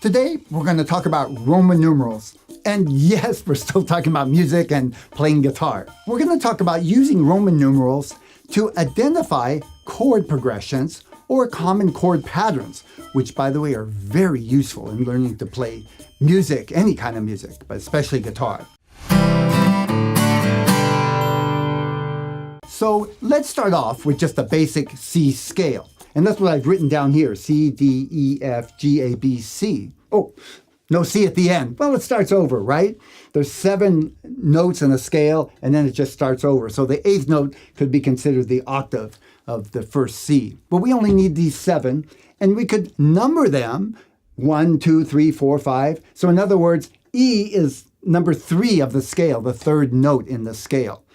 Today, we're going to talk about Roman numerals. And yes, we're still talking about music and playing guitar. We're going to talk about using Roman numerals to identify chord progressions or common chord patterns, which, by the way, are very useful in learning to play music, any kind of music, but especially guitar. So let's start off with just a basic C scale. And that's what I've written down here, C, D, E, F, G, A, B, C. Oh, no C at the end. Well, it starts over, right? There's 7 notes in a scale, and then it just starts over. So the 8th note could be considered the octave of the first C. But we only need these 7, and we could number them 1, 2, 3, 4, 5. So in other words, E is number 3 of the scale, the 3rd note in the scale.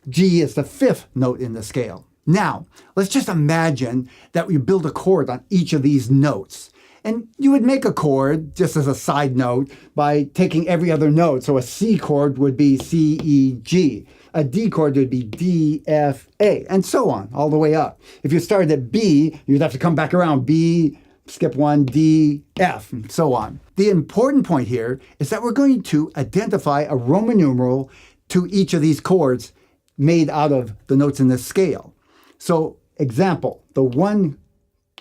G is the 5th note in the scale. Now, let's just imagine that we build a chord on each of these notes. And you would make a chord, just as a side note, by taking every other note. So a C chord would be C, E, G. A D chord would be D, F, A, and so on, all the way up. If you started at B, you'd have to come back around. B, skip 1, D, F, and so on. The important point here is that we're going to identify a Roman numeral to each of these chords made out of the notes in this scale. So, example, the 1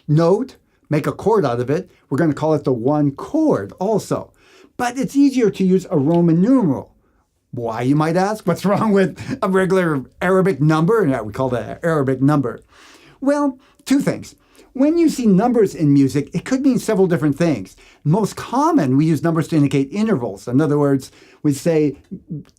note, make a chord out of it, we're going to call it the 1 chord also. But it's easier to use a Roman numeral. Why, you might ask? What's wrong with a regular Arabic number? Yeah, we call that an Arabic number. Well, 2 things. When you see numbers in music, it could mean several different things. Most common, we use numbers to indicate intervals. In other words, we say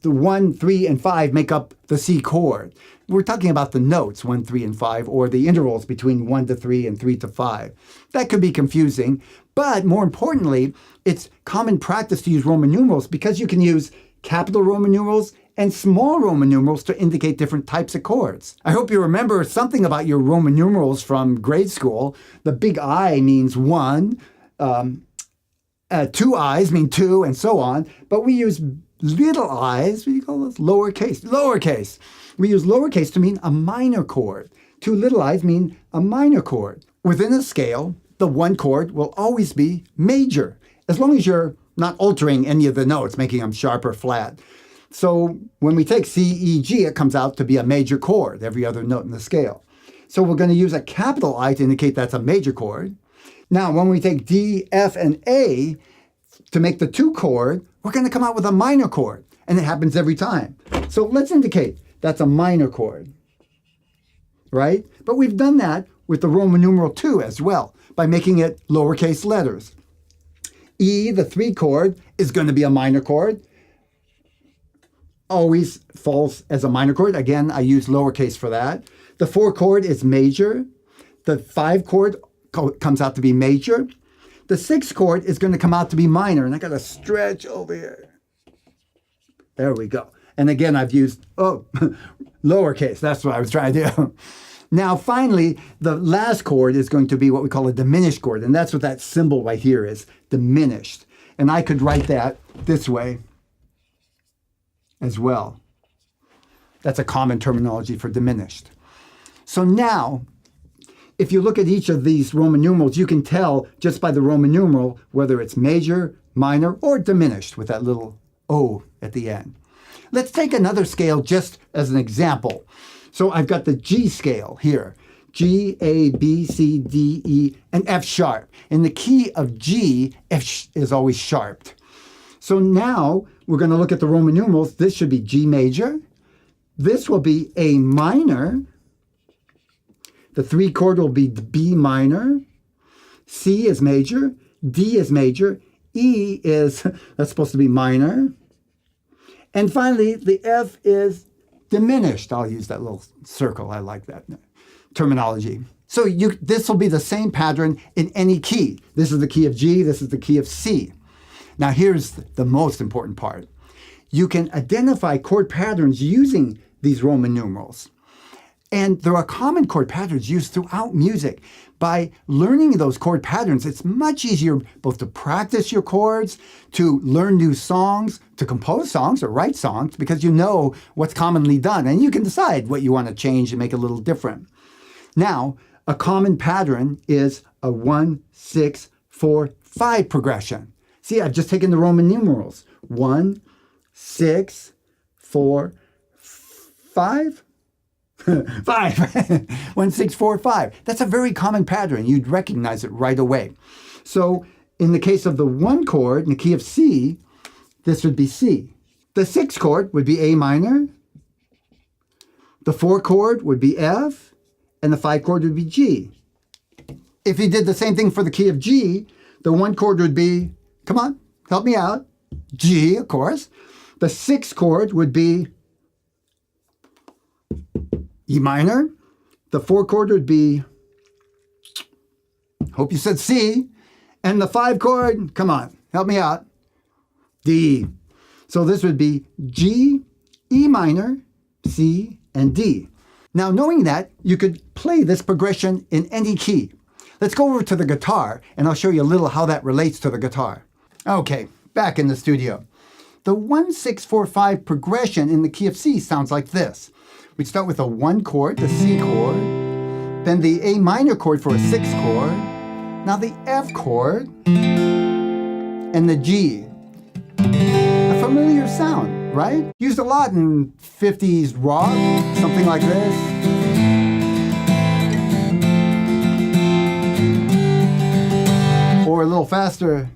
the 1, 3, and 5 make up the C chord. We're talking about the notes, 1, 3, and 5, or the intervals between 1 to 3 and 3 to 5. That could be confusing, but more importantly, it's common practice to use Roman numerals because you can use capital Roman numerals and small Roman numerals to indicate different types of chords. I hope you remember something about your Roman numerals from grade school. The big I means 1, 2 I's mean 2, and so on. But we use little i's, what do you call those? Lowercase. We use lowercase to mean a minor chord. 2 little i's mean a minor chord. Within a scale, the 1 chord will always be major, as long as you're not altering any of the notes, making them sharp or flat. So when we take C, E, G, it comes out to be a major chord, every other note in the scale. So we're going to use a capital I to indicate that's a major chord. Now, when we take D, F, and A to make the 2 chord, we're going to come out with a minor chord. And it happens every time. So let's indicate that's a minor chord, right? But we've done that with the Roman numeral 2 as well, by making it lowercase letters. E, the 3 chord, is going to be a minor chord. Always falls as a minor chord. Again, I use lowercase for that. The 4 chord is major. The 5 chord comes out to be major. The 6 chord is going to come out to be minor. And I got to stretch over here. There we go. And again, I've used, lowercase. That's what I was trying to do. Now, finally, the last chord is going to be what we call a diminished chord. And that's what that symbol right here is, diminished. And I could write that this way as well. That's a common terminology for diminished. So now, if you look at each of these Roman numerals, you can tell just by the Roman numeral whether it's major, minor, or diminished with that little O at the end. Let's take another scale just as an example. So I've got the G scale here. G, A, B, C, D, E, and F sharp. In the key of G, F is always sharped. So now we're going to look at the Roman numerals. This should be G major. This will be A minor. The 3 chord will be B minor. C is major. D is major. E is, that's supposed to be minor. And finally, the F is diminished. I'll use that little circle. I like that terminology. So this will be the same pattern in any key. This is the key of G. This is the key of C. Now here's the most important part. You can identify chord patterns using these Roman numerals. And there are common chord patterns used throughout music. By learning those chord patterns, it's much easier both to practice your chords, to learn new songs, to compose songs or write songs, because you know what's commonly done. And you can decide what you want to change and make a little different. Now, a common pattern is a 1, 6, 4, 5 progression. See, I've just taken the Roman numerals. 1, 6, 4, 5. 5. 1, 6, 4, 5. That's a very common pattern. You'd recognize it right away. So in the case of the 1 chord in the key of C, this would be C. The 6 chord would be A minor. The 4 chord would be F. And the 5 chord would be G. If you did the same thing for the key of G, the 1 chord would be, come on, help me out, G, of course. The 6 chord would be E minor. The 4 chord would be, hope you said C. And the 5 chord, come on, help me out, D. So this would be G, E minor, C, and D. Now, knowing that, you could play this progression in any key. Let's go over to the guitar, and I'll show you a little how that relates to the guitar. Okay, back in the studio. The 1, 6, 4, 5 progression in the key of C sounds like this. We'd start with a 1 chord, the C chord, then the A minor chord for a 6 chord, now the F chord, and the G. A familiar sound, right? Used a lot in 50s rock, something like this. Or a little faster.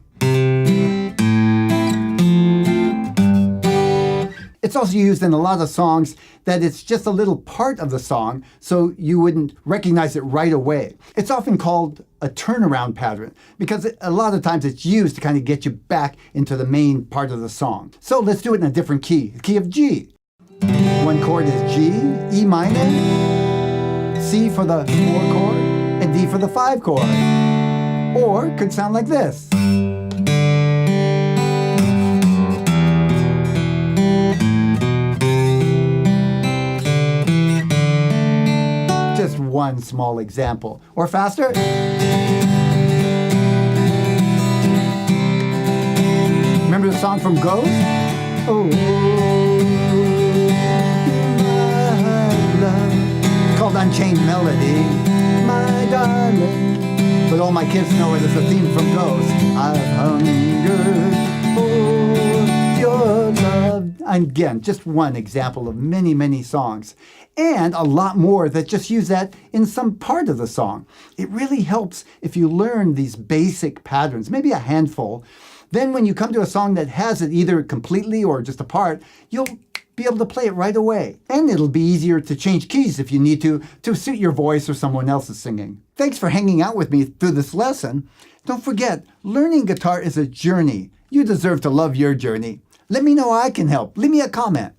It's also used in a lot of songs that it's just a little part of the song, so you wouldn't recognize it right away. It's often called a turnaround pattern because a lot of times it's used to kind of get you back into the main part of the song. So let's do it in a different key, the key of G. 1 chord is G, E minor, C for the 4 chord, and D for the 5 chord. Or it could sound like this. Just one small example. Or faster. Remember the song from Ghost? Oh, my love. It's called Unchained Melody. My darling. But all my kids know it as a theme from Ghost. I've hungered for your love. Again, just one example of many, many songs. And a lot more that just use that in some part of the song. It really helps if you learn these basic patterns, maybe a handful. Then when you come to a song that has it either completely or just a part, you'll be able to play it right away. And it'll be easier to change keys if you need to suit your voice or someone else's singing. Thanks for hanging out with me through this lesson. Don't forget, learning guitar is a journey. You deserve to love your journey. Let me know how I can help. Leave me a comment.